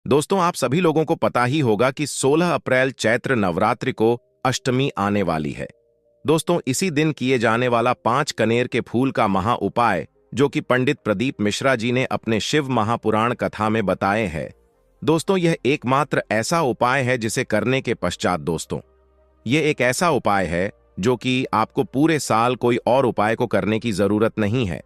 दोस्तों, आप सभी लोगों को पता ही होगा कि 16 अप्रैल चैत्र नवरात्रि को अष्टमी आने वाली है। दोस्तों, इसी दिन किए जाने वाला 5 कनेर के फूल का महा उपाय, जो कि पंडित प्रदीप मिश्रा जी ने अपने शिव महापुराण कथा में बताए हैं। दोस्तों, यह एकमात्र ऐसा उपाय है जिसे करने के पश्चात यह एक ऐसा उपाय है जो कि आपको पूरे साल कोई और उपाय को करने की जरूरत नहीं है,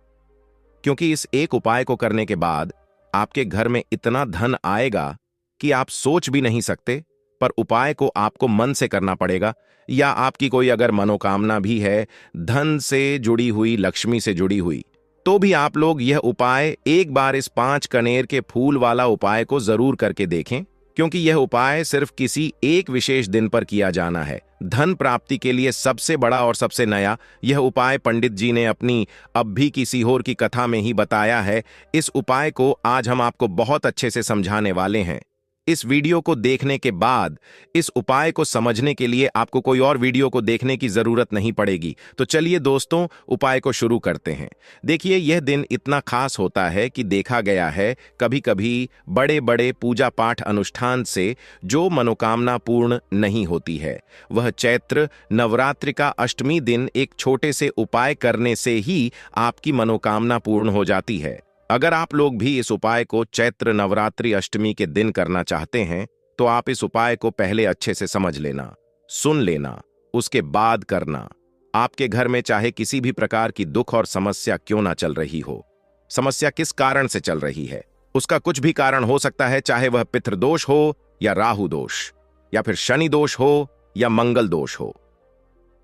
क्योंकि इस एक उपाय को करने के बाद आपके घर में इतना धन आएगा कि आप सोच भी नहीं सकते। पर उपाय को आपको मन से करना पड़ेगा, या आपकी कोई अगर मनोकामना भी है, धन से जुड़ी हुई, लक्ष्मी से जुड़ी हुई, तो भी आप लोग यह उपाय एक बार इस 5 कनेर के फूल वाला उपाय को जरूर करके देखें, क्योंकि यह उपाय सिर्फ किसी एक विशेष दिन पर किया जाना है। धन प्राप्ति के लिए सबसे बड़ा और सबसे नया यह उपाय पंडित जी ने अपनी अब भी की सीहोर की कथा में ही बताया है। इस उपाय को आज हम आपको बहुत अच्छे से समझाने वाले हैं। इस वीडियो को देखने के बाद इस उपाय को समझने के लिए आपको कोई और वीडियो को देखने की जरूरत नहीं पड़ेगी। तो चलिए दोस्तों, उपाय को शुरू करते हैं। देखिए, यह दिन इतना खास होता है कि देखा गया है कभी कभी बड़े बड़े पूजा पाठ अनुष्ठान से जो मनोकामना पूर्ण नहीं होती है, वह चैत्र नवरात्रि का अष्टमी दिन एक छोटे से उपाय करने से ही आपकी मनोकामना पूर्ण हो जाती है। अगर आप लोग भी इस उपाय को चैत्र नवरात्रि अष्टमी के दिन करना चाहते हैं, तो आप इस उपाय को पहले अच्छे से समझ लेना, सुन लेना, उसके बाद करना। आपके घर में चाहे किसी भी प्रकार की दुख और समस्या क्यों ना चल रही हो, समस्या किस कारण से चल रही है, उसका कुछ भी कारण हो सकता है, चाहे वह पितृदोष हो या राहु दोष, या फिर शनि दोष हो या मंगल दोष हो।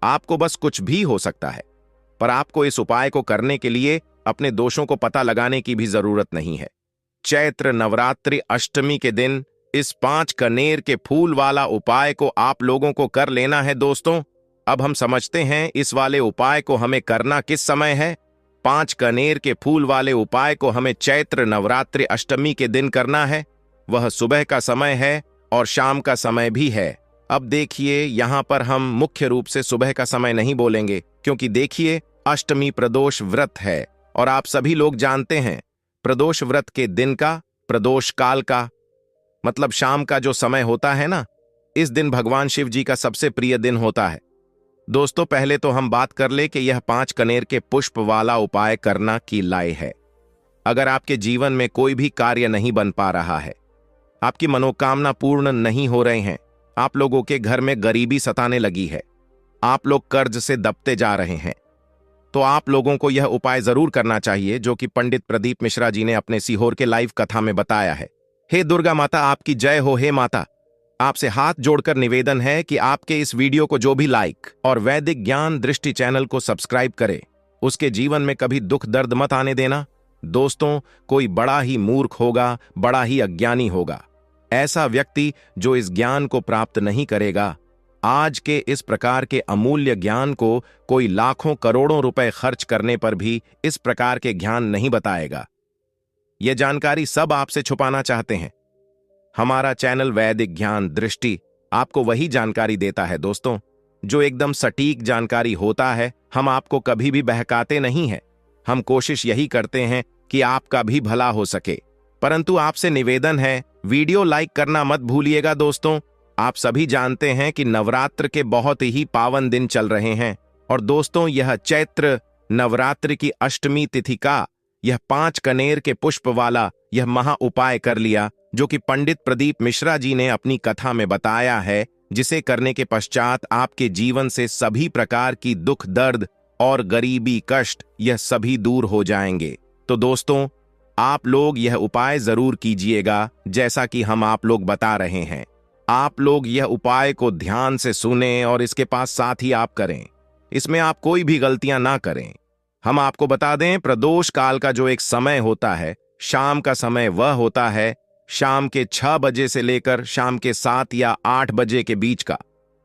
आपको बस कुछ भी हो सकता है, पर आपको इस उपाय को करने के लिए अपने दोषों को पता लगाने की भी जरूरत नहीं है। चैत्र नवरात्रि अष्टमी के दिन इस 5 कनेर के फूल वाला उपाय को आप लोगों को कर लेना है। दोस्तों, अब हम समझते हैं इस वाले उपाय को हमें करना किस समय है। 5 कनेर के फूल वाले उपाय को हमें चैत्र नवरात्रि अष्टमी के दिन करना है। वह सुबह का समय है और शाम का समय भी है। अब देखिए, यहां पर हम मुख्य रूप से सुबह का समय नहीं बोलेंगे, क्योंकि देखिए, अष्टमी प्रदोष व्रत है और आप सभी लोग जानते हैं प्रदोष व्रत के दिन का, प्रदोष काल का मतलब शाम का जो समय होता है ना, इस दिन भगवान शिव जी का सबसे प्रिय दिन होता है। दोस्तों, पहले तो हम बात कर ले कि यह 5 कनेर के पुष्प वाला उपाय करना की लाए है। अगर आपके जीवन में कोई भी कार्य नहीं बन पा रहा है, आपकी मनोकामना पूर्ण नहीं हो रहे हैं, आप लोगों के घर में गरीबी सताने लगी है, आप लोग कर्ज से दबते जा रहे हैं, तो आप लोगों को यह उपाय जरूर करना चाहिए जो कि पंडित प्रदीप मिश्रा जी ने अपने सीहोर के लाइव कथा में बताया है। हे दुर्गा माता, आपकी जय हो। हे माता, आपसे हाथ जोड़कर निवेदन है कि आपके इस वीडियो को जो भी लाइक और वैदिक ज्ञान दृष्टि चैनल को सब्सक्राइब करे, उसके जीवन में कभी दुख दर्द मत आने देना। दोस्तों, कोई बड़ा ही मूर्ख होगा, बड़ा ही अज्ञानी होगा, ऐसा व्यक्ति जो इस ज्ञान को प्राप्त नहीं करेगा। आज के इस प्रकार के अमूल्य ज्ञान को कोई लाखों करोड़ों रुपए खर्च करने पर भी इस प्रकार के ज्ञान नहीं बताएगा। यह जानकारी सब आपसे छुपाना चाहते हैं। हमारा चैनल वैदिक ज्ञान दृष्टि आपको वही जानकारी देता है दोस्तों, जो एकदम सटीक जानकारी होता है। हम आपको कभी भी बहकाते नहीं हैं। हम कोशिश यही करते हैं कि आपका भी भला हो सके। परंतु आपसे निवेदन है, वीडियो लाइक करना मत भूलिएगा। दोस्तों, आप सभी जानते हैं कि नवरात्र के बहुत ही पावन दिन चल रहे हैं, और दोस्तों, यह चैत्र नवरात्र की अष्टमी तिथि का यह 5 कनेर के पुष्प वाला यह महा उपाय कर लिया, जो कि पंडित प्रदीप मिश्रा जी ने अपनी कथा में बताया है, जिसे करने के पश्चात आपके जीवन से सभी प्रकार की दुख दर्द और गरीबी कष्ट यह सभी दूर हो जाएंगे। तो दोस्तों, आप लोग यह उपाय जरूर कीजिएगा जैसा कि हम आप लोग बता रहे हैं। आप लोग यह उपाय को ध्यान से सुने और इसके पास साथ ही आप करें। इसमें आप कोई भी गलतियां ना करें। हम आपको बता दें, प्रदोष काल का जो एक समय होता है, शाम का समय वह होता है शाम के 6 बजे से लेकर शाम के 7 या 8 बजे के बीच का।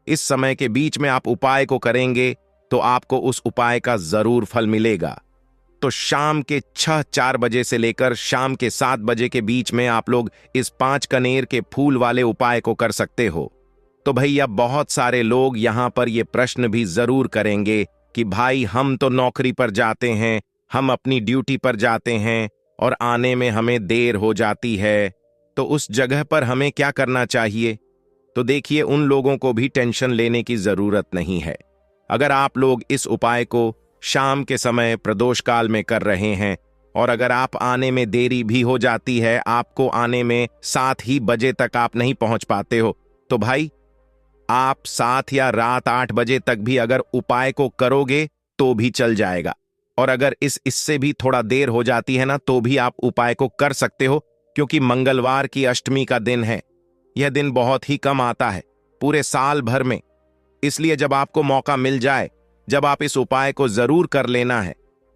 इस समय के बीच में आप उपाय को करेंगे तो आपको उस उपाय का जरूर फल मिलेगा। तो शाम के 6-4 बजे से लेकर शाम के 7 बजे के बीच में आप लोग इस 5 कनेर के फूल वाले उपाय को कर सकते हो। तो भैया, बहुत सारे लोग यहां पर ये प्रश्न भी जरूर करेंगे कि भाई, हम तो नौकरी पर जाते हैं, हम अपनी ड्यूटी पर जाते हैं और आने में हमें देर हो जाती है, तो उस जगह पर हमें क्या करना चाहिए? तो देखिए, उन लोगों को भी टेंशन लेने की जरूरत नहीं है। अगर आप लोग इस उपाय को शाम के समय प्रदोष काल में कर रहे हैं और अगर आप आने में देरी भी हो जाती है, आपको आने में 7 ही बजे तक आप नहीं पहुंच पाते हो, तो भाई आप 7 या रात 8 बजे तक भी अगर उपाय को करोगे तो भी चल जाएगा। और अगर इससे भी थोड़ा देर हो जाती है ना, तो भी आप उपाय को कर सकते हो, क्योंकि मंगलवार की अष्टमी का दिन है। यह दिन बहुत ही कम आता है पूरे साल भर में। इसलिए जब आपको मौका मिल जाए, जब आप इस उपाय को जरूर कर लेना है।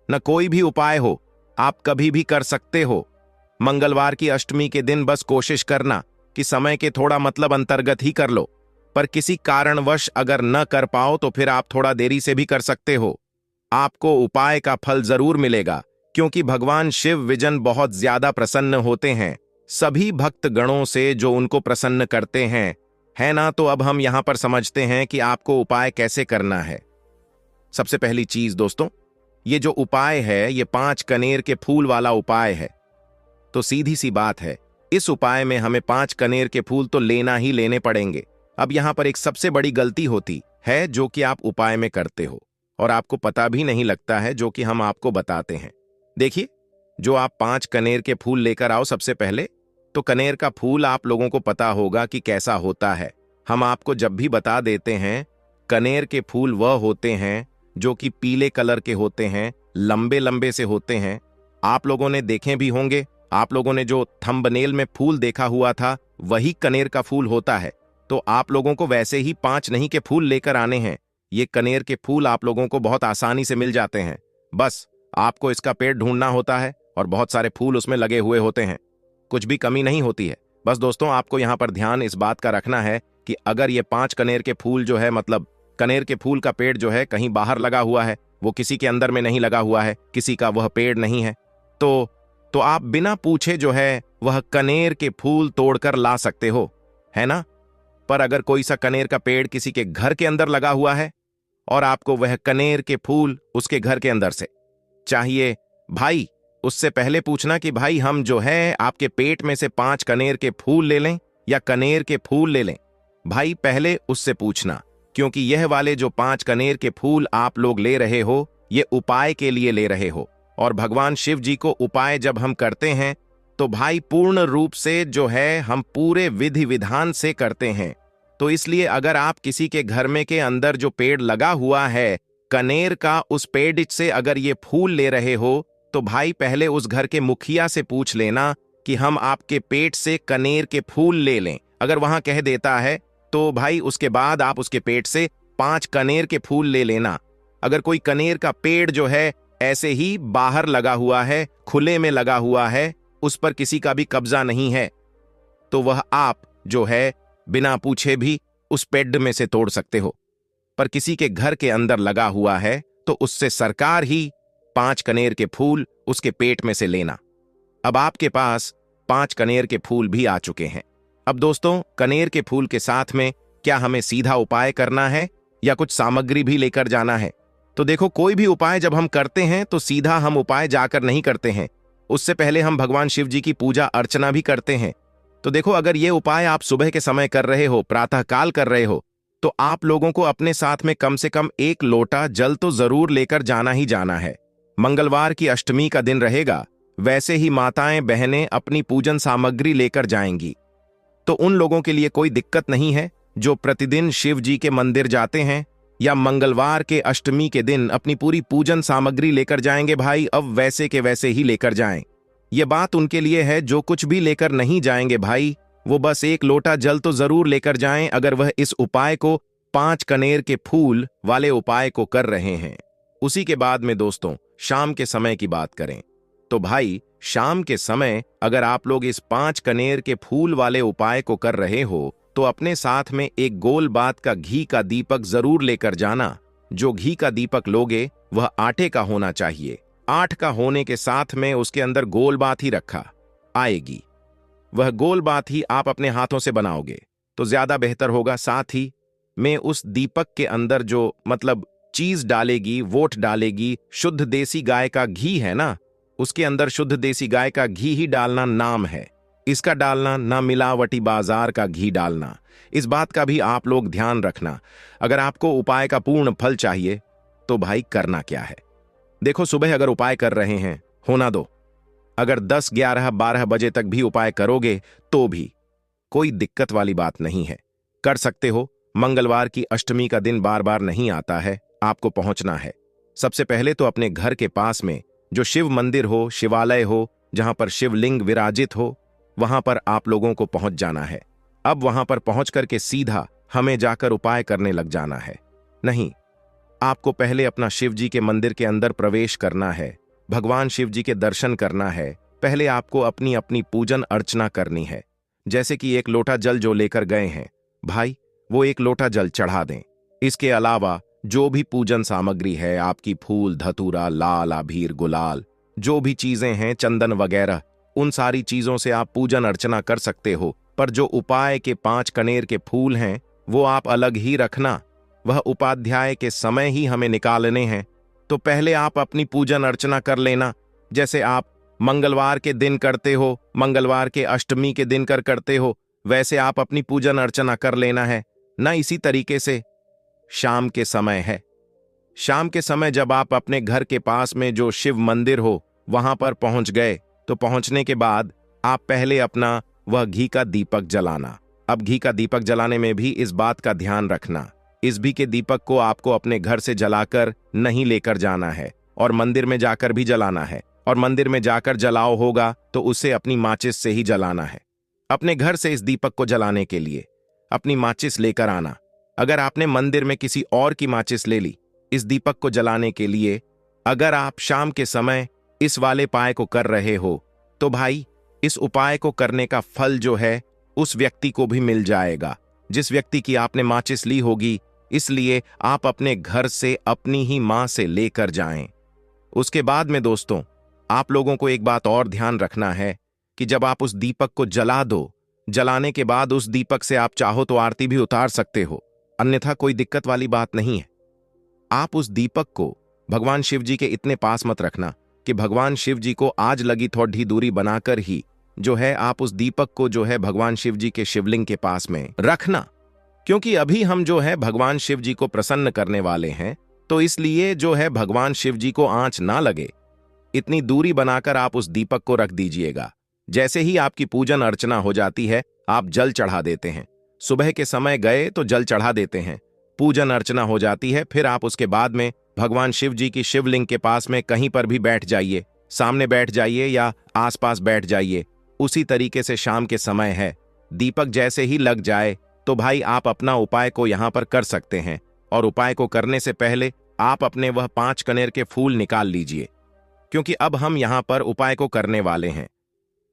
न कोई भी उपाय हो, आप कभी भी कर सकते हो। मंगलवार की अष्टमी के दिन बस कोशिश करना कि समय के थोड़ा अंतर्गत ही कर लो। पर किसी कारणवश अगर न कर पाओ तो फिर आप थोड़ा देरी से भी कर सकते हो। आपको उपाय का फल जरूर मिलेगा, क्योंकि भगवान शिव विजन बहुत ज्यादा प्रसन्न होते हैं सभी भक्त गणों से जो उनको प्रसन्न करते हैं, है ना। तो अब हम यहां पर समझते हैं कि आपको उपाय कैसे करना है। सबसे पहली चीज दोस्तों, ये जो उपाय है ये 5 कनेर के फूल वाला उपाय है। तो सीधी सी बात है, इस उपाय में हमें 5 कनेर के फूल तो लेना ही लेने पड़ेंगे। अब यहां पर एक सबसे बड़ी गलती होती है जो कि आप उपाय में करते हो और आपको पता भी नहीं लगता है, जो कि हम आपको बताते हैं। देखिए, जो आप 5 कनेर के फूल लेकर आओ, सबसे पहले तो कनेर का फूल आप लोगों को पता होगा कि कैसा होता है। हम आपको जब भी बता देते हैं, कनेर के फूल वह होते हैं जो कि पीले कलर के होते हैं, लंबे लंबे से होते हैं। आप लोगों ने देखे भी होंगे, आप लोगों ने जो थंबनेल में फूल देखा हुआ था वही कनेर का फूल होता है। तो आप लोगों को वैसे ही 5 नहीं के फूल लेकर आने हैं। ये कनेर के फूल आप लोगों को बहुत आसानी से मिल जाते हैं। बस आपको इसका पेड़ ढूंढना होता है और बहुत सारे फूल उसमें लगे हुए होते हैं, कुछ भी कमी नहीं होती है। बस दोस्तों, आपको यहां पर ध्यान इस बात का रखना है कि अगर ये 5 कनेर के फूल जो है, कनेर के फूल का पेड़ जो है कहीं बाहर लगा हुआ है, वो किसी के अंदर में नहीं लगा हुआ है, किसी का वह पेड़ नहीं है, तो आप बिना पूछे जो है वह कनेर के फूल तोड़कर ला सकते हो, है ना। पर अगर कोई सा कनेर का पेड़ किसी के घर के अंदर लगा हुआ है और आपको वह कनेर के फूल उसके घर के अंदर से चाहिए, भाई उससे पहले पूछना कि भाई हम जो है आपके पेट में से 5 कनेर के फूल ले लें या कनेर के फूल ले लें। भाई पहले उससे पूछना, क्योंकि यह वाले जो 5 कनेर के फूल आप लोग ले रहे हो, ये उपाय के लिए ले रहे हो। और भगवान शिव जी को उपाय जब हम करते हैं तो भाई पूर्ण रूप से जो है हम पूरे विधि विधान से करते हैं। तो इसलिए अगर आप किसी के घर में के अंदर जो पेड़ लगा हुआ है कनेर का, उस पेड़ से अगर ये फूल ले रहे हो, तो भाई पहले उस घर के मुखिया से पूछ लेना कि हम आपके पेट से कनेर के फूल ले लें। अगर वहां कह देता है तो भाई उसके बाद आप उसके पेट से 5 कनेर के फूल ले लेना। अगर कोई कनेर का पेड़ जो है ऐसे ही बाहर लगा हुआ है, खुले में लगा हुआ है, उस पर किसी का भी कब्जा नहीं है, तो वह आप जो है बिना पूछे भी उस पेड़ में से तोड़ सकते हो। पर किसी के घर के अंदर लगा हुआ है तो उससे सरकार ही 5 कनेर के फूल उसके पेट में से लेना। अब आपके पास 5 कनेर के फूल भी आ चुके हैं। अब दोस्तों, कनेर के फूल के साथ में क्या हमें सीधा उपाय करना है या कुछ सामग्री भी लेकर जाना है? तो देखो, कोई भी उपाय जब हम करते हैं तो सीधा हम उपाय जाकर नहीं करते हैं, उससे पहले हम भगवान शिव जी की पूजा अर्चना भी करते हैं। तो देखो, अगर ये उपाय आप सुबह के समय कर रहे हो, प्रातः काल कर रहे हो, तो आप लोगों को अपने साथ में कम से कम 1 लोटा जल तो जरूर लेकर जाना ही जाना है। मंगलवार की अष्टमी का दिन रहेगा, वैसे ही माताएं बहनें अपनी पूजन सामग्री लेकर जाएंगी। तो उन लोगों के लिए कोई दिक्कत नहीं है जो प्रतिदिन शिव जी के मंदिर जाते हैं या मंगलवार के अष्टमी के दिन अपनी पूरी पूजन सामग्री लेकर जाएंगे। भाई अब वैसे के वैसे ही लेकर जाएं। ये बात उनके लिए है जो कुछ भी लेकर नहीं जाएंगे भाई, वो बस 1 लोटा जल तो जरूर लेकर जाएं, अगर वह इस उपाय को 5 कनेर के फूल वाले उपाय को कर रहे हैं। उसी के बाद में दोस्तों, शाम के समय की बात करें तो भाई शाम के समय अगर आप लोग इस 5 कनेर के फूल वाले उपाय को कर रहे हो तो अपने साथ में एक गोल बात का घी का दीपक जरूर लेकर जाना। जो घी का दीपक लोगे वह आटे का होना चाहिए। 8 का होने के साथ में उसके अंदर गोल बात ही रखा आएगी। वह गोल बात ही आप अपने हाथों से बनाओगे तो ज्यादा बेहतर होगा। साथ ही में उस दीपक के अंदर जो चीज डालेगी, वोट डालेगी, शुद्ध देसी गाय का घी है ना, उसके अंदर शुद्ध देसी गाय का घी ही डालना नाम है। इसका डालना, ना मिलावटी बाजार का घी डालना। इस बात का भी आप लोग ध्यान रखना। अगर आपको उपाय का पूर्ण फल चाहिए तो भाई करना क्या है, देखो सुबह अगर उपाय कर रहे हैं होना दो, अगर 10, 11, 12 बजे तक भी उपाय करोगे तो भी कोई दिक्कत वाली बात नहीं है, कर सकते हो। मंगलवार की अष्टमी का दिन बार बार नहीं आता है, आपको पहुंचना है। सबसे पहले तो अपने घर के पास में जो शिव मंदिर हो, शिवालय हो, जहां पर शिवलिंग विराजित हो, वहां पर आप लोगों को पहुंच जाना है। अब वहां पर पहुंच करके सीधा हमें जाकर उपाय करने लग जाना है। नहीं, आपको पहले अपना शिव जी के मंदिर के अंदर प्रवेश करना है, भगवान शिव जी के दर्शन करना है। पहले आपको अपनी अपनी पूजन अर्चना करनी है। जैसे कि एक लोटा जल जो लेकर गए हैं भाई, वो एक लोटा जल चढ़ा दें। इसके अलावा जो भी पूजन सामग्री है आपकी, फूल, धतूरा, लाल आभीर, गुलाल, जो भी चीजें हैं, चंदन वगैरह, उन सारी चीजों से आप पूजन अर्चना कर सकते हो। पर जो उपाय के 5 कनेर के फूल हैं वो आप अलग ही रखना, वह उपाध्याय के समय ही हमें निकालने हैं। तो पहले आप अपनी पूजन अर्चना कर लेना, जैसे आप मंगलवार के दिन करते हो, मंगलवार के अष्टमी के दिन करते हो, वैसे आप अपनी पूजन अर्चना कर लेना है ना। इसी तरीके से शाम के समय है, शाम के समय जब आप अपने घर के पास में जो शिव मंदिर हो वहां पर पहुंच गए, तो पहुंचने के बाद आप पहले अपना वह घी का दीपक जलाना। अब घी का दीपक जलाने में भी इस बात का ध्यान रखना, इस घी के दीपक को आपको अपने घर से जलाकर नहीं लेकर जाना है और मंदिर में जाकर भी जलाना है। और मंदिर में जाकर जलाओ होगा तो उसे अपनी माचिस से ही जलाना है। अपने घर से इस दीपक को जलाने के लिए अपनी माचिस लेकर आना। अगर आपने मंदिर में किसी और की माचिस ले ली इस दीपक को जलाने के लिए, अगर आप शाम के समय इस वाले उपाय को कर रहे हो तो भाई इस उपाय को करने का फल जो है उस व्यक्ति को भी मिल जाएगा जिस व्यक्ति की आपने माचिस ली होगी। इसलिए आप अपने घर से अपनी ही मां से लेकर जाएं। उसके बाद में दोस्तों आप लोगों को एक बात और ध्यान रखना है कि जब आप उस दीपक को जला दो, जलाने के बाद उस दीपक से आप चाहो तो आरती भी उतार सकते हो, अन्यथा कोई दिक्कत वाली बात नहीं है। आप उस दीपक को भगवान शिव जी के इतने पास मत रखना कि भगवान शिव जी को आज लगी थोड़ी दूरी बनाकर ही जो है आप उस दीपक को जो है भगवान शिव जी के शिवलिंग के पास में रखना, क्योंकि अभी हम जो है भगवान शिव जी को प्रसन्न करने वाले हैं। तो इसलिए जो है भगवान शिव जी को आंच ना लगे, इतनी दूरी बनाकर आप उस दीपक को रख दीजिएगा। जैसे ही आपकी पूजन अर्चना हो जाती है आप जल चढ़ा देते हैं। सुबह के समय गए तो जल चढ़ा देते हैं, पूजन अर्चना हो जाती है, फिर आप उसके बाद में भगवान शिव जी की शिवलिंग के पास में कहीं पर भी बैठ जाइए, सामने बैठ जाइए या आसपास बैठ जाइए। उसी तरीके से शाम के समय है, दीपक जैसे ही लग जाए तो भाई आप अपना उपाय को यहां पर कर सकते हैं। और उपाय को करने से पहले आप अपने वह 5 कनेर के फूल निकाल लीजिए, क्योंकि अब हम यहां पर उपाय को करने वाले हैं।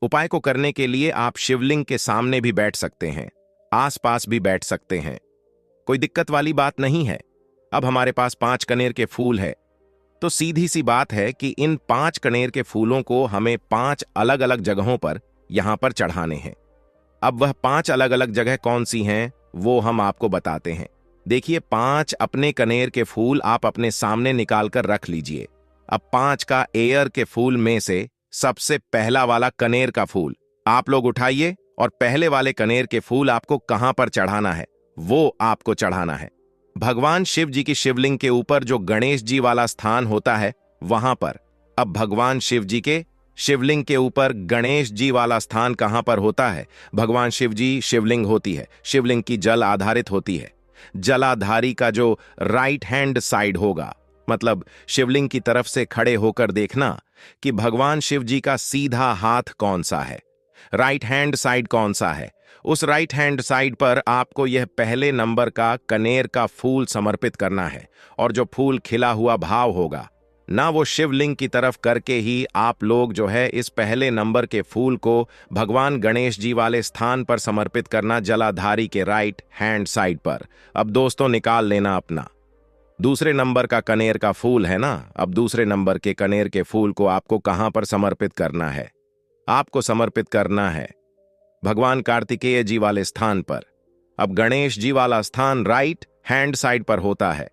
उपाय को करने के लिए आप शिवलिंग के सामने भी बैठ सकते हैं, आसपास भी बैठ सकते हैं, कोई दिक्कत वाली बात नहीं है। अब हमारे पास 5 कनेर के फूल है, तो सीधी सी बात है कि इन 5 कनेर के फूलों को हमें 5 अलग अलग जगहों पर यहां पर चढ़ाने हैं। अब वह 5 अलग अलग जगह कौन सी हैं वो हम आपको बताते हैं। देखिए 5 अपने कनेर के फूल आप अपने सामने निकाल कर रख लीजिए। अब 5 का एयर के फूल में से सबसे पहला वाला कनेर का फूल आप लोग उठाइए और पहले वाले कनेर के फूल आपको कहां पर चढ़ाना है वो आपको चढ़ाना है भगवान शिव जी की शिवलिंग के ऊपर जो गणेश जी वाला स्थान होता है वहां पर। अब भगवान शिव जी के शिवलिंग के ऊपर गणेश जी वाला स्थान कहां पर होता है? भगवान शिव जी शिवलिंग होती है, शिवलिंग की जल आधारित होती है। जलाधारी का जो राइट हैंड साइड होगा, मतलब शिवलिंग की तरफ से खड़े होकर देखना कि भगवान शिव जी का सीधा हाथ कौन सा है, राइट हैंड साइड कौन सा है। उस राइट हैंड साइड पर आपको यह पहले नंबर का कनेर का फूल समर्पित करना है। और जो फूल खिला हुआ भाव होगा ना, वो शिवलिंग की तरफ करके ही आप लोग जो है इस पहले नंबर के फूल को भगवान गणेश जी वाले स्थान पर समर्पित करना, जलाधारी के राइट हैंड साइड पर। अब दोस्तों निकाल लेना अपना दूसरे नंबर का कनेर का फूल है ना। अब दूसरे नंबर के कनेर के फूल को आपको कहां पर समर्पित करना है? आपको समर्पित करना है भगवान कार्तिकेय जी वाले स्थान पर। अब गणेश जी वाला स्थान राइट हैंड साइड पर होता है,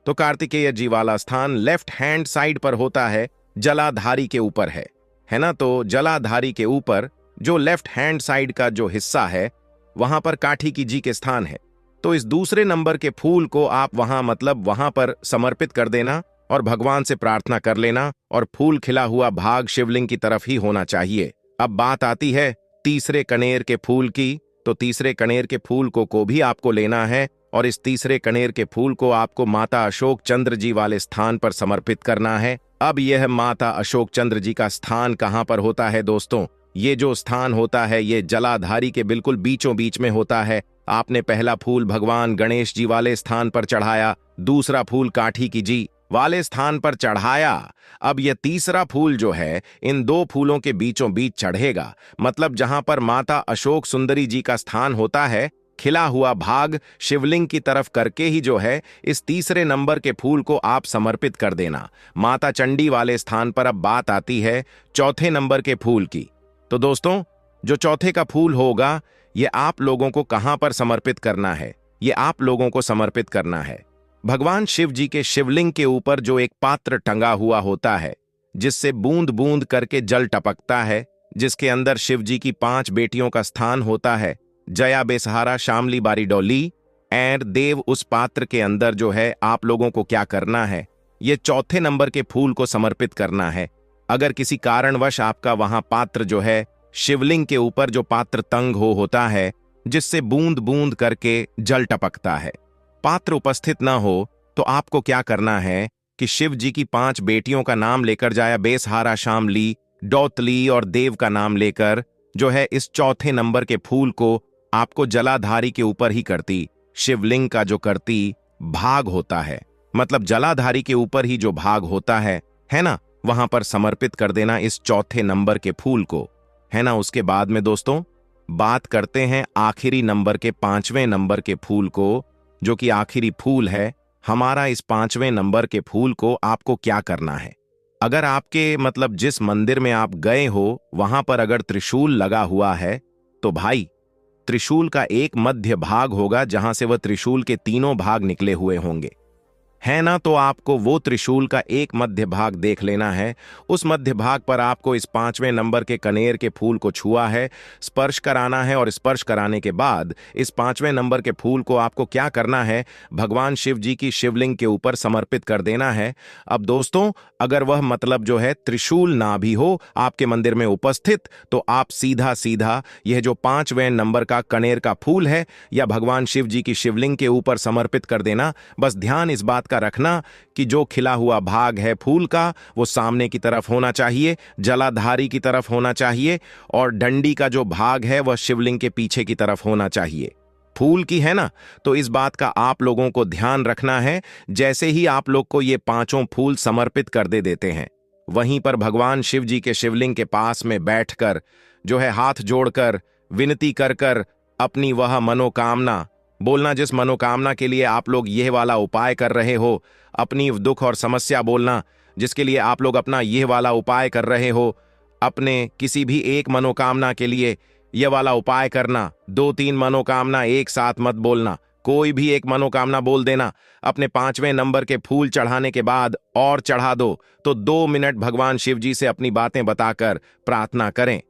तो कार्तिकेय जी वाला स्थान लेफ्ट हैंड साइड पर होता है, जलाधारी के ऊपर है ना। तो जलाधारी के ऊपर जो लेफ्ट हैंड साइड का जो हिस्सा है वहां पर काठी की जी के स्थान है। तो इस दूसरे नंबर के फूल को आप वहां पर समर्पित कर देना और भगवान से प्रार्थना कर लेना, और फूल खिला हुआ भाग शिवलिंग की तरफ ही होना चाहिए। अब बात आती है तीसरे कनेर के फूल की। तो तीसरे कनेर के फूल को भी आपको लेना है, और इस तीसरे कनेर के फूल को आपको माता अशोक चंद्र जी वाले स्थान पर समर्पित करना है। अब यह माता अशोक चंद्र जी का स्थान कहां पर होता है दोस्तों? ये जो स्थान होता है ये जलाधारी के बिल्कुल बीचों बीच में होता है। आपने पहला फूल भगवान गणेश जी वाले स्थान पर चढ़ाया, दूसरा फूल काठी की जी वाले स्थान पर चढ़ाया। अब यह तीसरा फूल जो है इन दो फूलों के बीचों बीच चढ़ेगा, मतलब जहां पर माता अशोक सुंदरी जी का स्थान होता है, खिला हुआ भाग शिवलिंग की तरफ करके ही जो है इस तीसरे नंबर के फूल को आप समर्पित कर देना माता चंडी वाले स्थान पर। अब बात आती है चौथे नंबर के फूल की। तो दोस्तों, जो चौथे का फूल होगा ये आप लोगों को कहां पर समर्पित करना है? ये आप लोगों को समर्पित करना है भगवान शिव जी के शिवलिंग के ऊपर जो एक पात्र टंगा हुआ होता है, जिससे बूंद बूंद करके जल टपकता है, जिसके अंदर शिव जी की 5 बेटियों का स्थान होता है, जया, बेसहारा, शामली, बारी डोली एंड देव। उस पात्र के अंदर जो है आप लोगों को क्या करना है? ये चौथे नंबर के फूल को समर्पित करना है। अगर किसी कारणवश आपका वहां पात्र जो है शिवलिंग के ऊपर जो पात्र तंग होता है, जिससे बूंद बूंद करके जल टपकता है, पात्र उपस्थित ना हो, तो आपको क्या करना है कि शिव जी की 5 बेटियों का नाम लेकर जाया, बेसहारा, शामली, डौतली और देव का नाम लेकर जो है इस चौथे नंबर के फूल को आपको जलाधारी के ऊपर ही करती शिवलिंग का जो करती भाग होता है, मतलब जलाधारी के ऊपर ही जो भाग होता है ना, वहां पर समर्पित कर देना इस चौथे नंबर के फूल को, है ना। उसके बाद में दोस्तों बात करते हैं आखिरी नंबर के 5वें नंबर के फूल को, जो कि आखिरी फूल है हमारा। इस 5वें नंबर के फूल को आपको क्या करना है? अगर आपके मतलब जिस मंदिर में आप गए हो वहां पर अगर त्रिशूल लगा हुआ है, तो भाई त्रिशूल का एक मध्य भाग होगा जहां से वह त्रिशूल के 3 भाग निकले हुए होंगे, है ना। तो आपको वो त्रिशूल का एक मध्य भाग देख लेना है। उस मध्य भाग पर आपको इस 5वें नंबर के कनेर के फूल को छुआ है, स्पर्श कराना है, और स्पर्श कराने के बाद इस 5वें नंबर के फूल को आपको क्या करना है? भगवान शिव जी की शिवलिंग के ऊपर समर्पित कर देना है। अब दोस्तों, अगर वह मतलब जो है त्रिशूल ना भी हो आपके मंदिर में उपस्थित, तो आप सीधा सीधा यह जो 5वें नंबर का कनेर का फूल है या भगवान शिव जी की शिवलिंग के ऊपर समर्पित कर देना। बस ध्यान इस बात का रखना कि जो खिला हुआ भाग है फूल का वो सामने की तरफ होना चाहिए, जलाधारी की तरफ होना चाहिए, और डंडी का जो भाग है वह शिवलिंग के पीछे की तरफ होना चाहिए। फूल की, है ना। तो इस बात का आप लोगों को ध्यान रखना है। जैसे ही आप लोग को ये 5 फूल समर्पित कर देते हैं, वहीं पर भगवान शिव जी के शिवलिंग के पास में बैठकर जो है हाथ जोड़कर विनती कर कर अपनी वह मनोकामना बोलना, जिस मनोकामना के लिए आप लोग यह वाला उपाय कर रहे हो, अपनी दुख और समस्या बोलना जिसके लिए आप लोग अपना यह वाला उपाय कर रहे हो। अपने किसी भी एक मनोकामना के लिए यह वाला उपाय करना, 2-3 मनोकामना एक साथ मत बोलना, कोई भी एक मनोकामना बोल देना। अपने 5वें नंबर के फूल चढ़ाने के बाद और चढ़ा दो, तो 2 मिनट भगवान शिव जी से अपनी बातें बताकर प्रार्थना करें,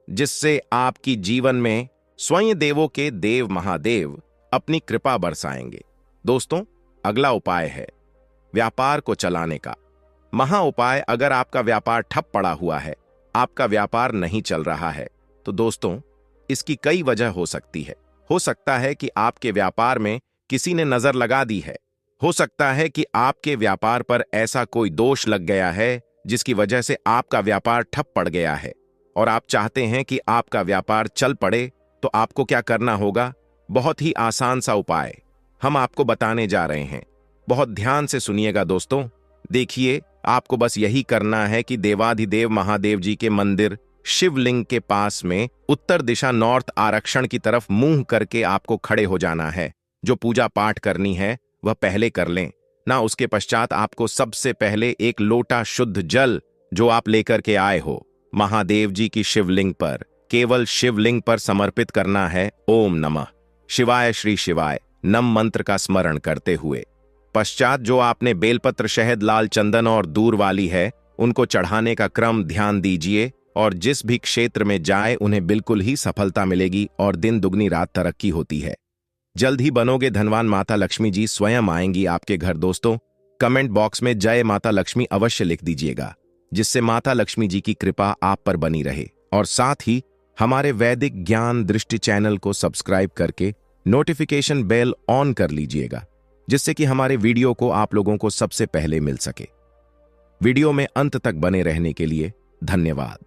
जिससे आपकी जीवन में स्वयं देवों के देव महादेव अपनी कृपा बरसाएंगे। दोस्तों, अगला उपाय है व्यापार को चलाने का महा उपाय। अगर आपका व्यापार ठप पड़ा हुआ है, आपका व्यापार नहीं चल रहा है, तो दोस्तों इसकी कई वजह हो सकती है। हो सकता है कि आपके व्यापार में किसी ने नजर लगा दी है, हो सकता है कि आपके व्यापार पर ऐसा कोई दोष लग गया है जिसकी वजह से आपका व्यापार ठप पड़ गया है, और आप चाहते हैं कि आपका व्यापार चल पड़े। तो आपको क्या करना होगा? बहुत ही आसान सा उपाय हम आपको बताने जा रहे हैं, बहुत ध्यान से सुनिएगा दोस्तों। देखिए, आपको बस यही करना है कि देवाधिदेव महादेव जी के मंदिर शिवलिंग के पास में उत्तर दिशा नॉर्थ आरक्षण की तरफ मुंह करके आपको खड़े हो जाना है। जो पूजा पाठ करनी है वह पहले कर लें ना। उसके पश्चात आपको सबसे पहले एक लोटा शुद्ध जल जो आप लेकर के आए हो महादेव जी की शिवलिंग पर, केवल शिवलिंग पर समर्पित करना है। ओम नमः शिवाय श्री शिवाय नम मंत्र का स्मरण करते हुए पश्चात जो आपने बेलपत्र, शहद, लाल चंदन और दूर वाली है उनको चढ़ाने का क्रम ध्यान दीजिए, और जिस भी क्षेत्र में जाए उन्हें बिल्कुल ही सफलता मिलेगी और दिन दुगनी रात तरक्की होती है। जल्द ही बनोगे धनवान। माता लक्ष्मी जी स्वयं आएंगी आपके घर। दोस्तों, कमेंट बॉक्स में जय माता लक्ष्मी अवश्य लिख दीजिएगा, जिससे माता लक्ष्मी जी की कृपा आप पर बनी रहे। और साथ ही हमारे वैदिक ज्ञान दृष्टि चैनल को सब्सक्राइब करके नोटिफिकेशन बेल ऑन कर लीजिएगा, जिससे कि हमारे वीडियो को आप लोगों को सबसे पहले मिल सके। वीडियो में अंत तक बने रहने के लिए धन्यवाद।